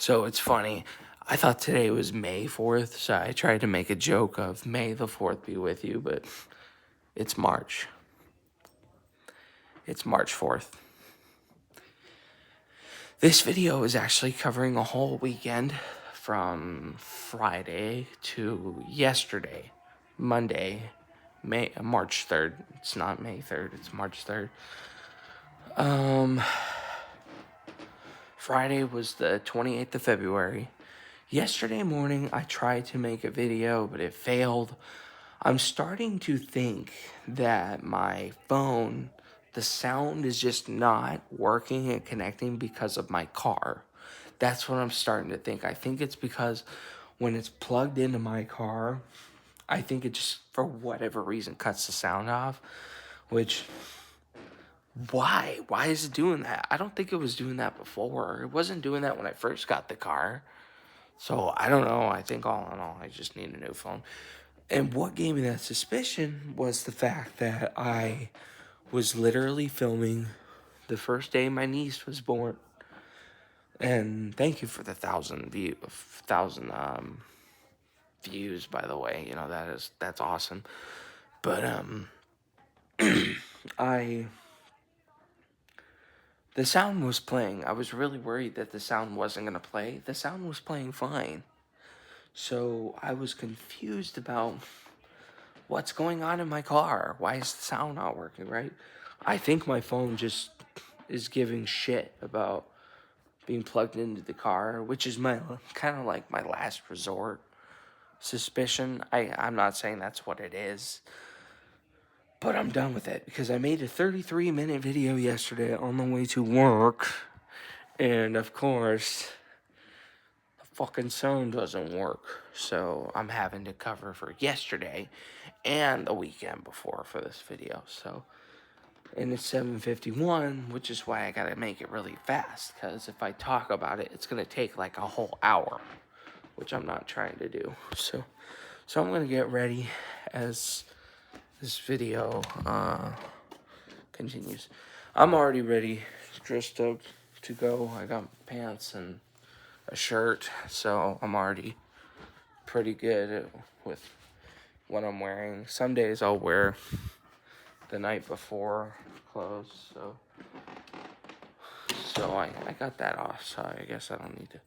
So it's funny. I thought today was May 4th, so I tried to make a joke of May the 4th be with you, but it's March. It's March 4th. This video is actually covering a whole weekend from Friday to yesterday, Monday, March 3rd. It's not May 3rd, it's March 3rd. Friday was the 28th of February. Yesterday morning, I tried to make a video, but it failed. I'm starting to think that my phone, the sound is just not working and connecting because of my car. That's what I'm starting to think. I think it's because when it's plugged into my car, I think it just, for whatever reason, cuts the sound off, which... Why? Why is it doing that? I don't think it was doing that before. It wasn't doing that when I first got the car. So I don't know. I think all in all, I just need a new phone. And what gave me that suspicion was the fact that I was literally filming the first day my niece was born. And thank you for the 1,000 views, by the way. You know, that's awesome. But the sound was playing. I was really worried that the sound wasn't going to play. The sound was playing fine. So I was confused about what's going on in my car. Why is the sound not working, right? I think my phone just is giving shit about being plugged into the car, which is my kind of like my last resort suspicion. I'm not saying that's what it is, but I'm done with it because I made a 33-minute video yesterday on the way to work, and of course, the fucking sound doesn't work. So I'm having to cover for yesterday and the weekend before for this video. So, and it's 7:51, which is why I gotta make it really fast, because if I talk about it, it's gonna take like a whole hour, which I'm not trying to do. So I'm gonna get ready as this video continues. I'm already ready, dressed up to go. I got pants and a shirt, so I'm already pretty good with what I'm wearing. Some days I'll wear the night before clothes, so I got that off, so I guess I don't need to.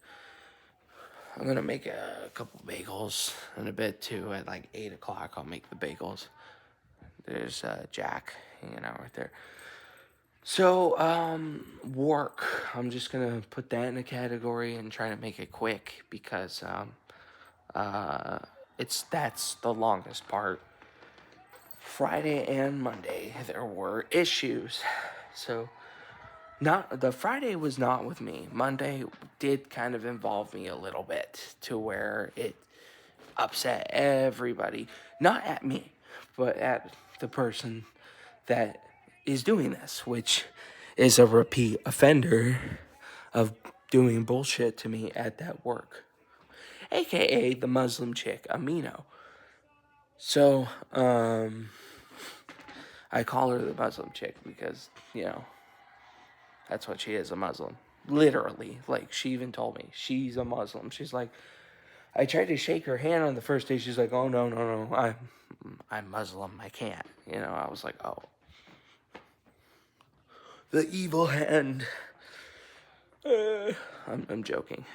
I'm gonna make a couple bagels in a bit too. At like 8 o'clock I'll make the bagels. There's Jack hanging out right there. So work, I'm just gonna put that in a category and try to make it quick, because that's the longest part. Friday and Monday there were issues. So the Friday was not with me. Monday did kind of involve me a little bit, to where it upset everybody. Not at me, but at the person that is doing this, which is a repeat offender of doing bullshit to me at that work, aka the Muslim chick Amino. So I call her the Muslim chick because, you know, that's what she is, a Muslim. Literally. Like, she even told me she's a Muslim. She's like, I tried to shake her hand on the first day. She's like, oh, no, I'm Muslim. I can't. You know, I was like, oh. The evil hand. I'm joking.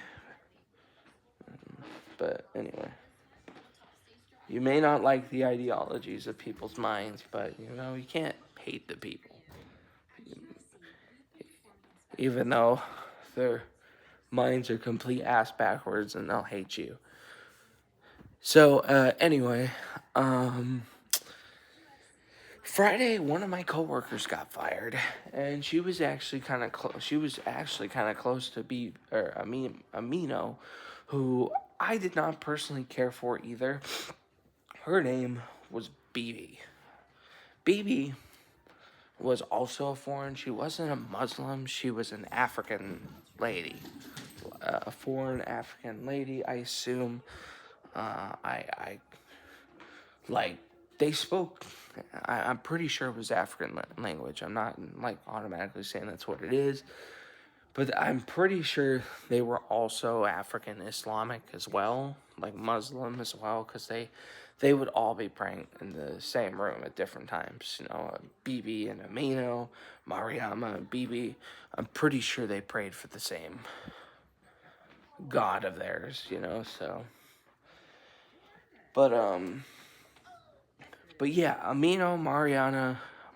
But anyway. You may not like the ideologies of people's minds, but, you know, you can't hate the people. Even though their minds are complete ass backwards, and they'll hate you. So, anyway, Friday, one of my coworkers got fired, and she was actually kind of close. She was actually kind of close to Amino, who I did not personally care for either. Her name was BB. BB was also a foreign. She wasn't a Muslim. She was an African lady, a foreign African lady. I assume. I like, they spoke. I'm pretty sure it was African language. I'm not like automatically saying that's what it is, But I'm pretty sure they were also African Islamic as well, like Muslim as well, because they would all be praying in the same room at different times. You know, Bibi and Amino, Mariama and Bibi. I'm pretty sure they prayed for the same God of theirs. You know, so. But but yeah, Amino,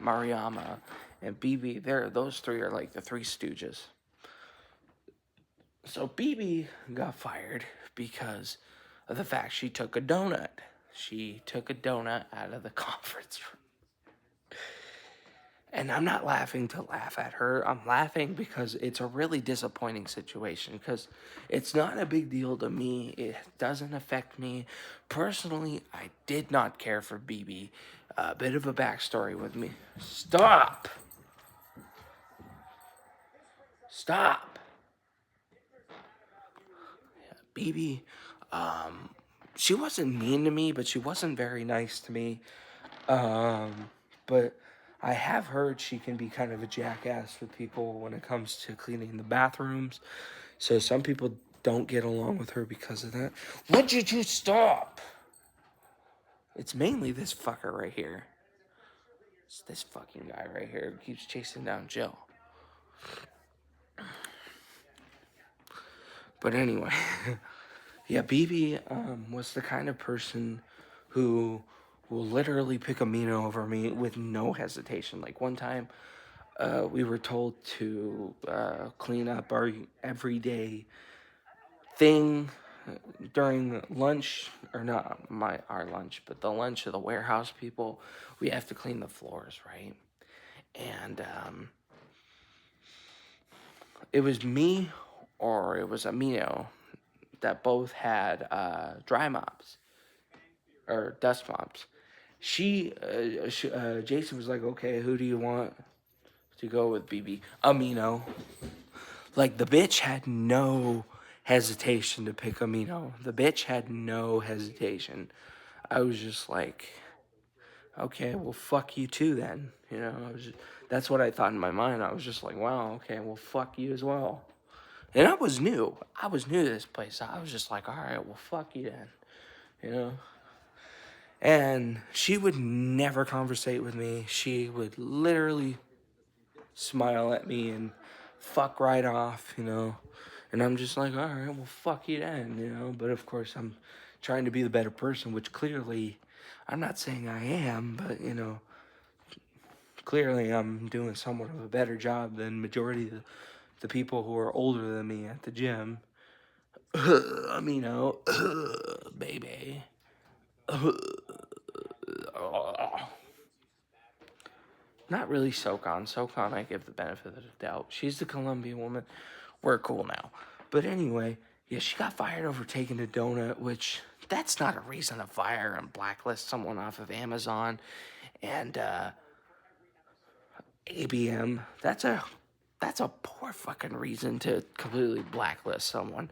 Mariama, and Bibi. Those three are like the Three Stooges. So Bibi got fired because of the fact she took a donut. She took a donut out of the conference room. And I'm not laughing to laugh at her. I'm laughing because it's a really disappointing situation because it's not a big deal to me. It doesn't affect me. Personally, I did not care for Bibi. A bit of a backstory with me. Stop! Stop! Bibi, she wasn't mean to me, but she wasn't very nice to me. But I have heard she can be kind of a jackass with people when it comes to cleaning the bathrooms. So some people don't get along with her because of that. Would you just stop? It's mainly this fucker right here. It's this fucking guy right here who keeps chasing down Jill. But anyway, yeah, Bibi was the kind of person who will literally pick Amino over me with no hesitation. Like one time, we were told to clean up our everyday thing during lunch, or not our lunch, but the lunch of the warehouse people. We have to clean the floors, right? And it was me or it was Amino that both had dry mops or dust mops. Jason was like, okay, who do you want to go with, Bibi? Amino. Like, the bitch had no hesitation to pick Amino. The bitch had no hesitation. I was just like, okay, well, fuck you too then. You know, that's what I thought in my mind. I was just like, wow, okay, well, fuck you as well. And I was new. I was new to this place. I was just like, all right, well, fuck you then. You know? And she would never conversate with me. She would literally smile at me and fuck right off, you know. And I'm just like, all right, well, fuck you then, you know. But of course, I'm trying to be the better person, which clearly, I'm not saying I am, but, you know, clearly I'm doing somewhat of a better job than majority of the people who are older than me at the gym. You know, baby. Not really SoCon. SoCon, I give the benefit of the doubt. She's the Colombian woman. We're cool now. But anyway, yeah, she got fired over taking a donut, which that's not a reason to fire and blacklist someone off of Amazon and ABM. That's a poor fucking reason to completely blacklist someone.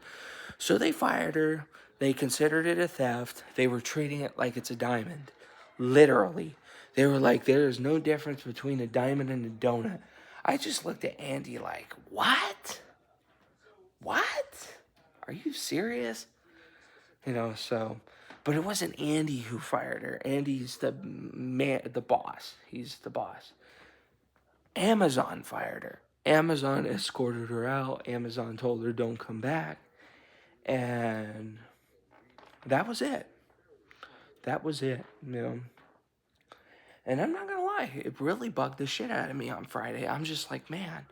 So they fired her. They considered it a theft. They were treating it like it's a diamond. Literally. They were like, there is no difference between a diamond and a donut. I just looked at Andy like, what? What? Are you serious? You know, so, but it wasn't Andy who fired her. Andy's the man, the boss. He's the boss. Amazon fired her. Amazon escorted her out. Amazon told her don't come back. And that was it. That was it, you know. And I'm not gonna lie, it really bugged the shit out of me on Friday. I'm just like, man,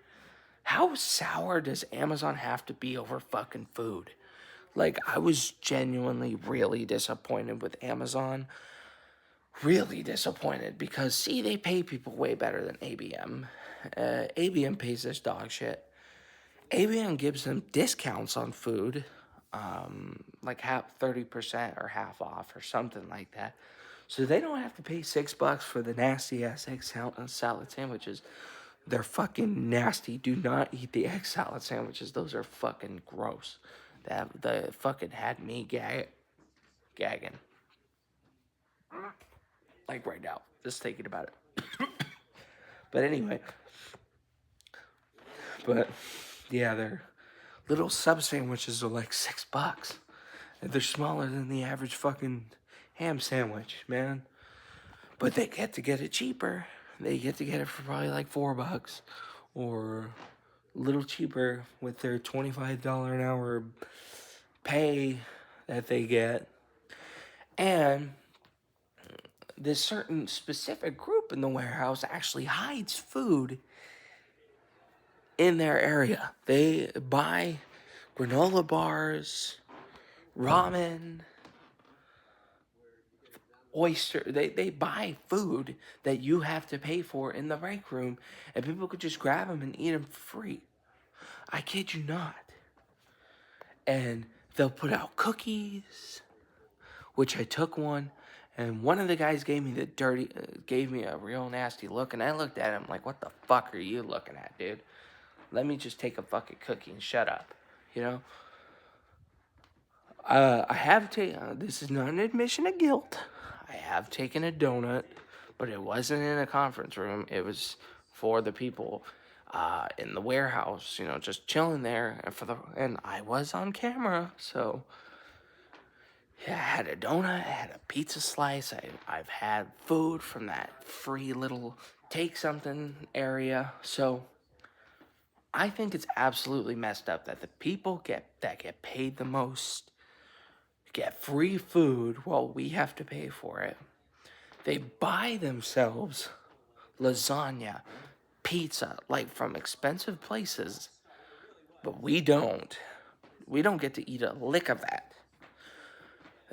how sour does Amazon have to be over fucking food? Like, I was genuinely really disappointed with Amazon. Really disappointed because, see, they pay people way better than ABM. ABM pays this dog shit. ABM gives them discounts on food, like 30% or half off or something like that. So they don't have to pay $6 for the nasty ass egg salad sandwiches. They're fucking nasty. Do not eat the egg salad sandwiches. Those are fucking gross. That fucking had me gagging. Like right now. Just thinking about it. But anyway. But Yeah, their little sub sandwiches are like $6. They're smaller than the average fucking ham sandwich, man. But they get it cheaper. They get to get it for probably like $4 or a little cheaper with their $25 an hour pay that they get. And this certain specific group in the warehouse actually hides food in their area. They buy granola bars, ramen, oyster. They buy food that you have to pay for in the break room, and people could just grab them and eat them for free. I kid you not. And they'll put out cookies, which I took one, and one of the guys gave me a real nasty look, and I looked at him like, what the fuck are you looking at, dude? Let me just take a fucking cookie and shut up, you know? I have taken, this is not an admission of guilt. I have taken a donut, but it wasn't in a conference room. It was for the people in the warehouse, you know, just chilling there. And I was on camera, so yeah, I had a donut, I had a pizza slice. I've had food from that free little take something area. So I think it's absolutely messed up that the people that get paid the most get free food while we have to pay for it. They buy themselves lasagna, pizza, like from expensive places, but we don't. We don't get to eat a lick of that.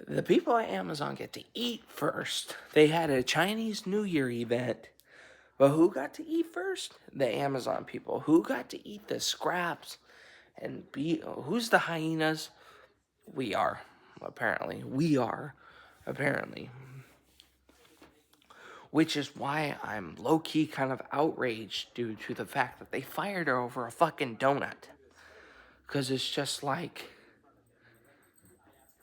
The people at Amazon get to eat first. They had a Chinese New Year event, but who got to eat first? The Amazon people. Who got to eat the scraps and who's the hyenas? We are, apparently. We are, apparently. Which is why I'm low-key kind of outraged due to the fact that they fired her over a fucking donut. Because it's just like,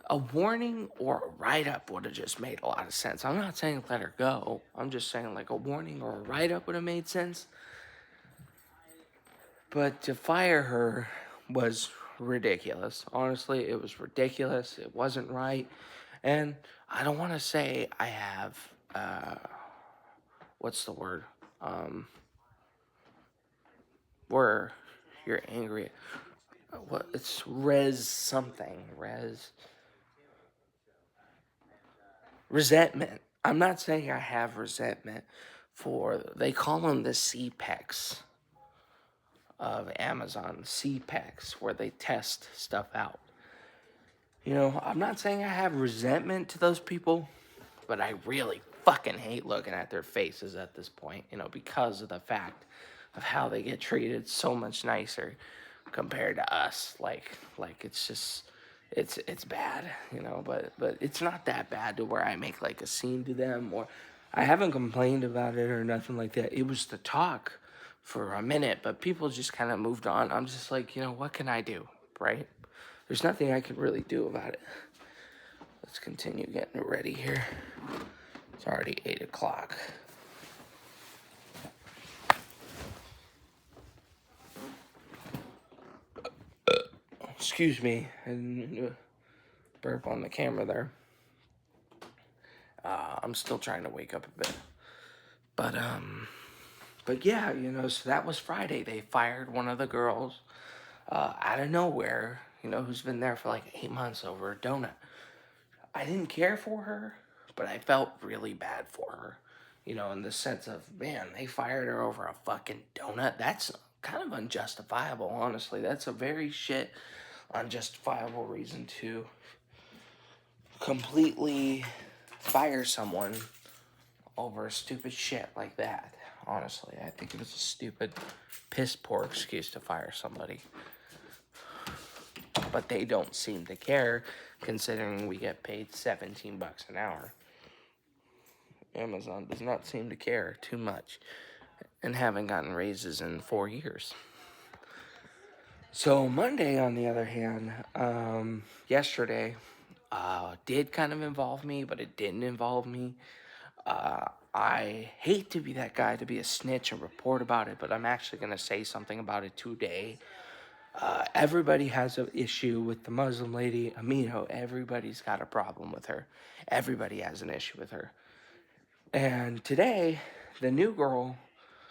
a warning or a write-up would have just made a lot of sense. I'm not saying let her go. I'm just saying like a warning or a write-up would have made sense. But to fire her was ridiculous. Honestly, it was ridiculous. It wasn't right. And I don't want to say I have, what's the word? Where you're angry. What? It's res something. Resentment. I'm not saying I have resentment for, they call them the CPECs of Amazon, CPECs, where they test stuff out. You know, I'm not saying I have resentment to those people, but I really fucking hate looking at their faces at this point, you know, because of the fact of how they get treated so much nicer compared to us. Like it's just, it's bad, you know, but it's not that bad to where I make like a scene to them, or I haven't complained about it or nothing like that. It was the talk for a minute, but people just kind of moved on. I'm just like, you know, what can I do, right? There's nothing I can really do about it. Let's continue getting it ready here. It's already 8 o'clock. Excuse me, I didn't mean to burp on the camera there. I'm still trying to wake up a bit. But yeah, you know, so that was Friday. They fired one of the girls out of nowhere, you know, who's been there for like 8 months over a donut. I didn't care for her, but I felt really bad for her, you know, in the sense of, man, they fired her over a fucking donut. That's kind of unjustifiable, honestly. That's a very unjustifiable reason to completely fire someone over stupid shit like that. Honestly, I think it was a stupid, piss poor excuse to fire somebody. But they don't seem to care, considering we get paid $17 an hour. Amazon does not seem to care too much, and haven't gotten raises in 4 years. So Monday, on the other hand, yesterday, did kind of involve me, but it didn't involve me. I hate to be that guy to be a snitch and report about it, but I'm actually going to say something about it today. Everybody has an issue with the Muslim lady, Amino. Everybody's got a problem with her. Everybody has an issue with her. And today, the new girl,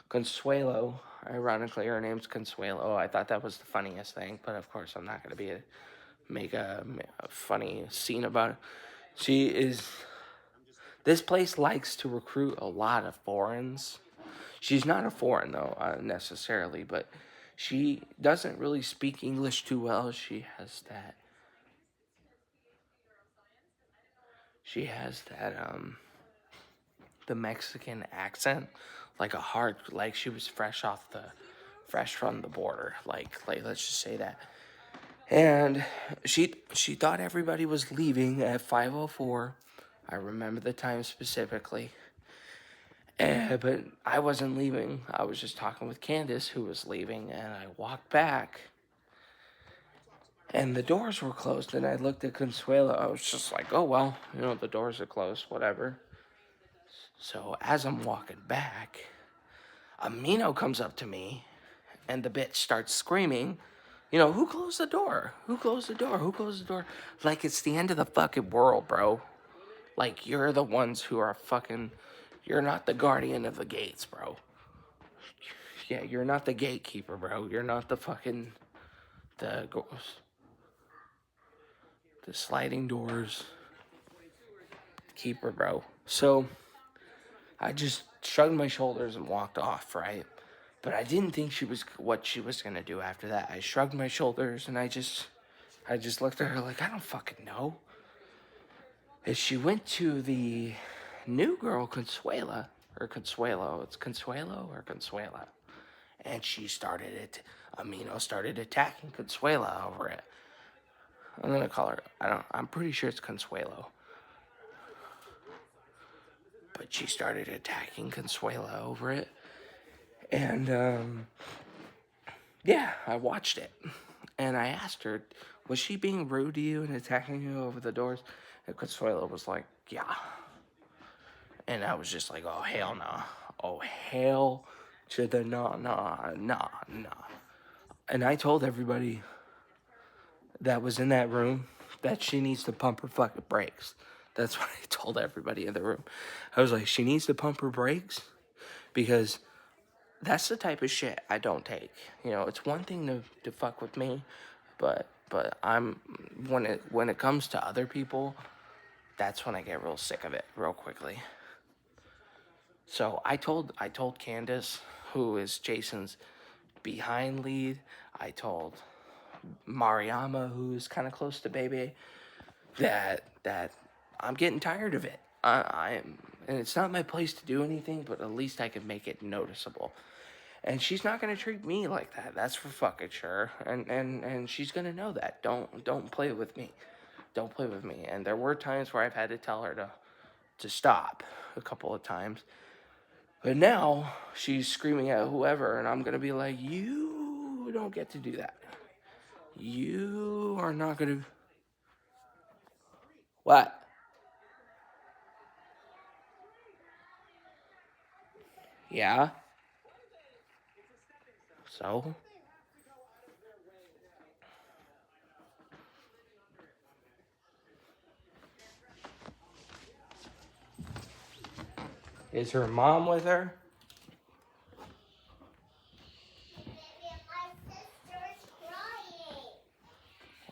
Consuelo, ironically, her name's Consuelo. I thought that was the funniest thing, but of course, I'm not going to make a funny scene about it. She is. This place likes to recruit a lot of foreigners. She's not a foreign, though, necessarily, but she doesn't really speak English too well. She has that. The Mexican accent, like a hard, like she was fresh from the border. Like let's just say that. And she thought everybody was leaving at 5:04. I remember the time specifically. But I wasn't leaving. I was just talking with Candace, who was leaving, and I walked back. And the doors were closed, and I looked at Consuelo. I was just like, oh, well, the doors are closed, whatever. So as I'm walking back, Amino comes up to me, and the bitch starts screaming, who closed the door? Who closed the door? Who closed the door? Like it's the end of the fucking world, bro. Like you're the ones who are fucking, you're not the guardian of the gates, bro. Yeah, you're not the gatekeeper, bro. You're not the fucking, the sliding doors keeper, bro. So I just shrugged my shoulders and walked off, right? But I didn't think what she was gonna do after that. I shrugged my shoulders and I just looked at her like, I don't fucking know. As she went to the new girl, Consuelo, it's Consuelo or Consuela. And Amino started attacking Consuela over it. I'm gonna call her, I'm pretty sure it's Consuelo. But she started attacking Consuela over it. And, yeah, I watched it. And I asked her, was she being rude to you and attacking you over the doors? And Consuelo was like, yeah. And I was just like, oh, hell no. Oh, hell to the no. And I told everybody that was in that room that she needs to pump her fucking brakes. That's what I told everybody in the room. I was like, she needs to pump her brakes because that's the type of shit I don't take. It's one thing to fuck with me, but when it comes to other people, that's when I get real sick of it real quickly. So I told Candace, who is Jason's behind lead. I told Mariama, who's kind of close to Baby, that I'm getting tired of it. And it's not my place to do anything, but at least I can make it noticeable. And she's not gonna treat me like that. That's for fucking sure. And she's gonna know that. Don't play with me. Don't play with me. And there were times where I've had to tell her to stop a couple of times. But now she's screaming at whoever, and I'm gonna be like, you don't get to do that. You are not gonna. What? Yeah. So? Is her mom with her?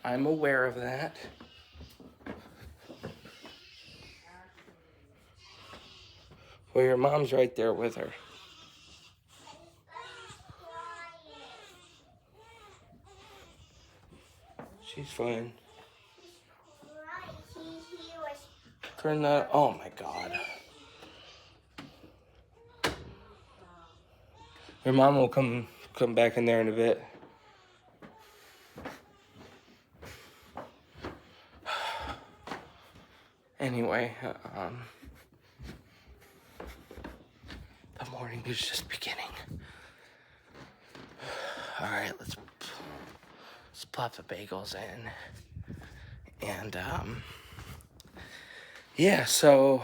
I'm aware of that. Well, your mom's right there with her. She's fine. Turn that. Oh my god. Your mom will come back in there in a bit. Anyway, the morning is just beginning. All right, let's plop the bagels in, and yeah. So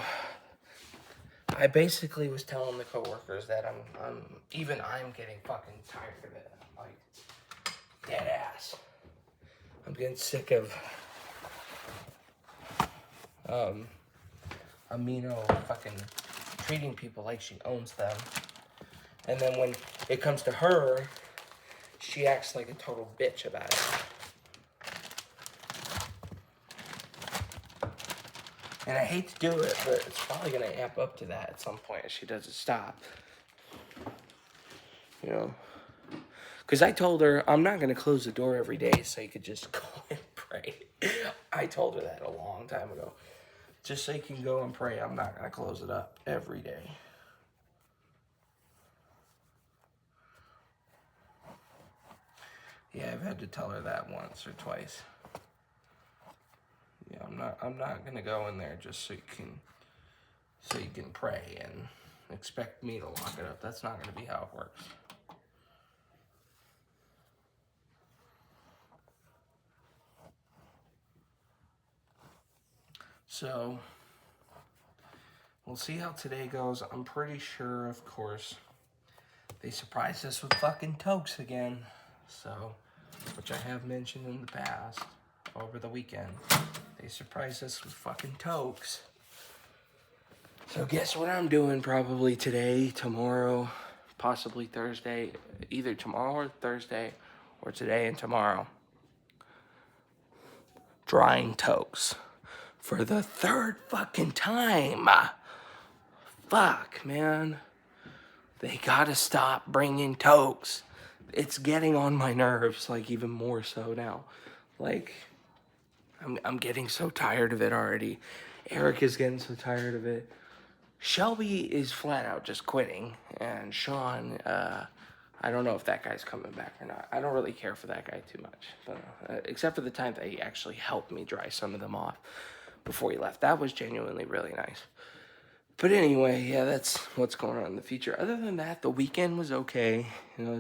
I basically was telling the coworkers that I'm getting fucking tired of it. Like, Dead ass. I'm getting sick of Amino fucking treating people like she owns them. And then when it comes to her, she acts like a total bitch about it. And I hate to do it, but it's probably gonna amp up to that at some point if she doesn't stop. You know? Because I told her, I'm not gonna close the door every day so you could just go and pray. I told her that a long time ago. Just so you can go and pray, I'm not gonna close it up every day. Yeah, I've had to tell her that once or twice. Yeah, I'm not gonna go in there just so you can pray and expect me to lock it up. That's not gonna be how it works. So we'll see how today goes. I'm pretty sure, of course, they surprised us with fucking toques again. So, which I have mentioned in the past, over the weekend. They surprised us with fucking toques. So guess what I'm doing probably today, tomorrow, possibly Thursday. Either tomorrow or Thursday, or today and tomorrow. Drying toques. For the third fucking time. Fuck, man. They gotta stop bringing toques. It's getting on my nerves, like, even more so now. Like, I'm getting so tired of it already. Eric is getting so tired of it. Shelby is flat out just quitting. And Sean, I don't know if that guy's coming back or not. I don't really care for that guy too much. But, except for the time that he actually helped me dry some of them off before he left. That was genuinely really nice. But anyway, yeah, that's what's going on in the future. Other than that, the weekend was okay. You know,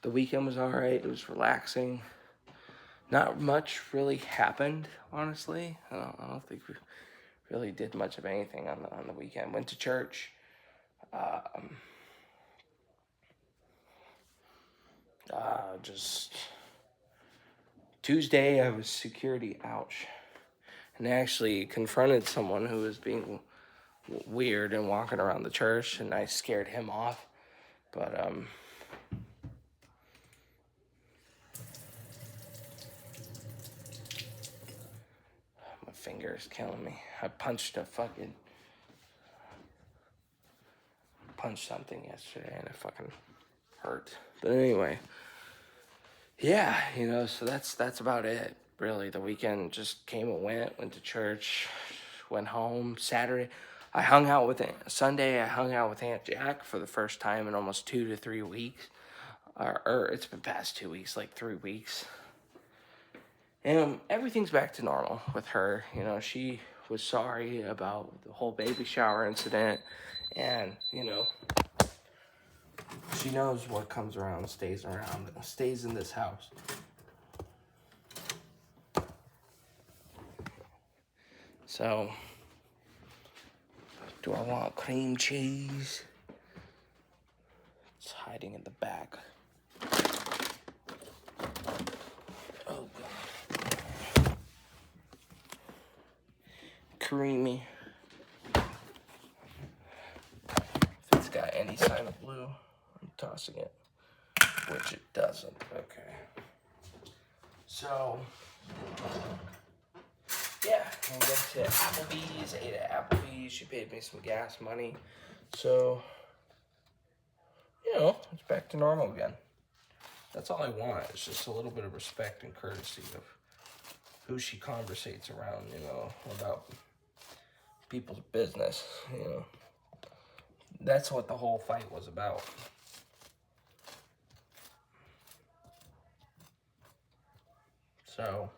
the weekend was all right. It was relaxing. Not much really happened, honestly. I don't think we really did much of anything on the weekend. Went to church. Just Tuesday, I was security. Ouch. And I actually confronted someone who was being weird and walking around the church, and I scared him off. But my finger is killing me. I punched something yesterday, and it fucking hurt. But anyway, yeah, you know, so that's about it. Really, the weekend just came and went to church, went home. Saturday, Sunday, I hung out with Aunt Jack for the first time in almost 2 to 3 weeks. Or it's been past 2 weeks, like 3 weeks. And everything's back to normal with her. You know, she was sorry about the whole baby shower incident. And, you know, she knows what comes around, stays in this house. So, do I want cream cheese? It's hiding in the back. Oh, God. Creamy. If it's got any sign of blue, I'm tossing it. Which it doesn't. Okay. So, yeah, I went to Applebee's, ate at Applebee's. She paid me some gas money. So, you know, it's back to normal again. That's all I want. It's just a little bit of respect and courtesy of who she conversates around, you know, about people's business, you know. That's what the whole fight was about. So,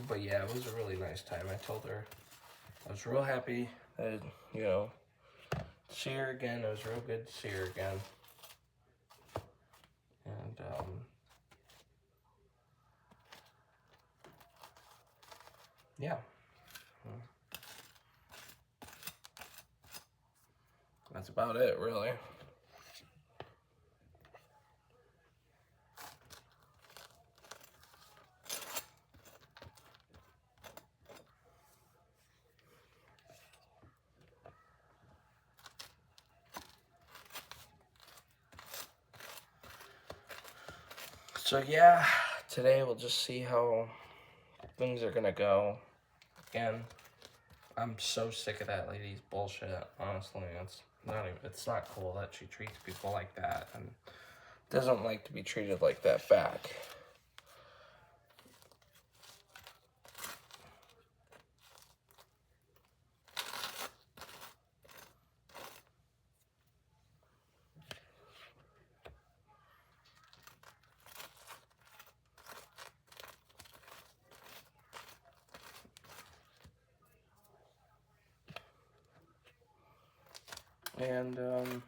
but yeah, it was a really nice time. I told her I was real happy that, you know, to see her again. It was real good to see her again. And, yeah. That's about it, really. So yeah, today we'll just see how things are gonna go. Again, I'm so sick of that lady's bullshit. Honestly, it's not cool that she treats people like that and doesn't like to be treated like that back. And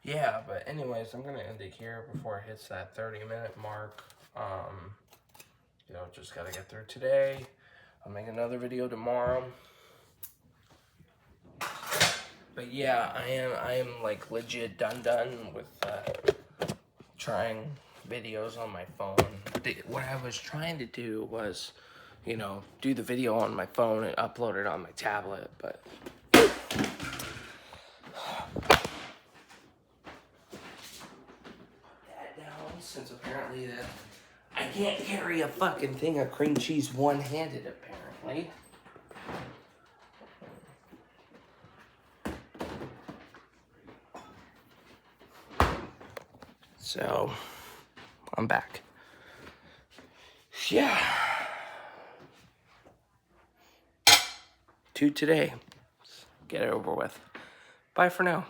yeah, but anyways, I'm gonna end it here before it hits that 30-minute mark. You know, just gotta get through today. I'll make another video tomorrow. But yeah, I am like legit done with trying videos on my phone. What I was trying to do was, you know, do the video on my phone and upload it on my tablet, but that down, since apparently that I can't carry a fucking thing of cream cheese one-handed, apparently. So, I'm back. Yeah. To today. Get it over with. Bye for now.